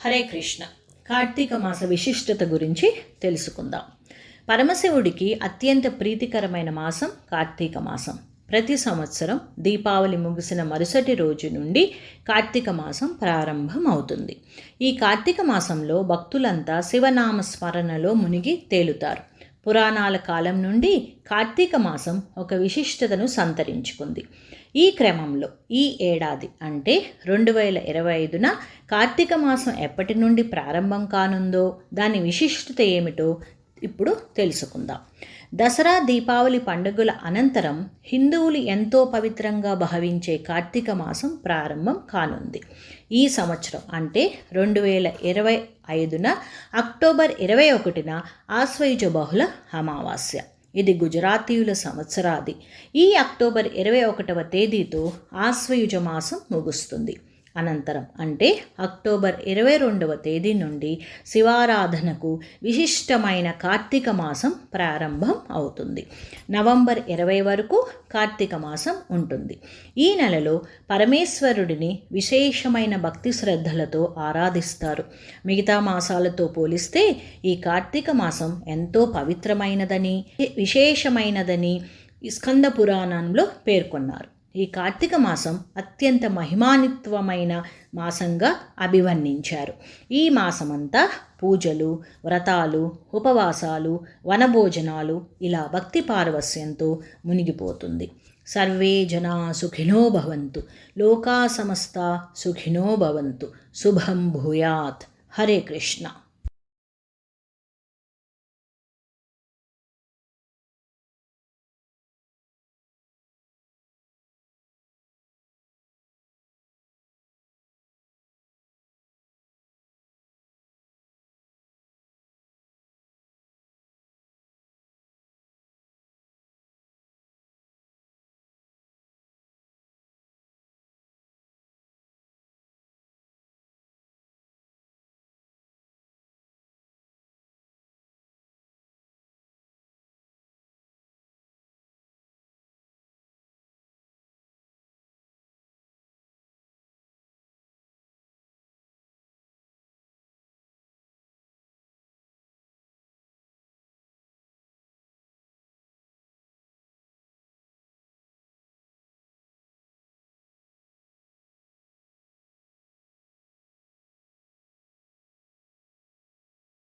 హరే కృష్ణ. కార్తీక మాస విశిష్టత గురించి తెలుసుకుందాం. పరమశివుడికి అత్యంత ప్రీతికరమైన మాసం కార్తీక మాసం. ప్రతి సంవత్సరం దీపావళి ముగిసిన మరుసటి రోజు నుండి కార్తీక మాసం ప్రారంభం అవుతుంది. ఈ కార్తీక మాసంలో భక్తులంతా శివనామ స్మరణలో మునిగి తేలుతారు. పురాణాల కాలం నుండి కార్తీక మాసం ఒక విశిష్టతను సంతరించుకుంది. ఈ క్రమంలో ఈ ఏడాది అంటే 2025న కార్తీక మాసం ఎప్పటి నుండి ప్రారంభం కానుందో, దాని విశిష్టత ఏమిటో ఇప్పుడు తెలుసుకుందాం. దసరా, దీపావళి పండుగల అనంతరం హిందువులు ఎంతో పవిత్రంగా భావించే కార్తీక మాసం ప్రారంభం కానుంది. ఈ సంవత్సరం అంటే 2025న అక్టోబర్ 21న ఆశ్వయుజ బహుళ అమావాస్య. ఇది గుజరాతీయుల సంవత్సరాది. ఈ అక్టోబర్ 21వ తేదీతో ఆశ్వయుజ మాసం ముగుస్తుంది. అనంతరం అంటే అక్టోబర్ 22వ తేదీ నుండి శివారాధనకు విశిష్టమైన కార్తీక మాసం ప్రారంభం అవుతుంది. నవంబర్ 20 వరకు కార్తీక మాసం ఉంటుంది. ఈ నెలలో పరమేశ్వరుడిని విశేషమైన భక్తి శ్రద్ధలతో ఆరాధిస్తారు. మిగతా మాసాలతో పోలిస్తే ఈ కార్తీక మాసం ఎంతో పవిత్రమైనదని, విశేషమైనదని స్కంద పురాణంలో పేర్కొన్నారు. ఈ కార్తీక మాసం అత్యంత మహిమాన్వితమైన మాసంగా అభివర్ణించారు. ఈ మాసమంతా పూజలు, వ్రతాలు, ఉపవాసాలు, వనభోజనాలు ఇలా భక్తి పారవస్యంతో మునిగిపోతుంది. సర్వే జనా సుఖినో భవంతు, లోకా సమస్తా సుఖినో భవంతు, శుభం భూయాత్. హరే కృష్ణ.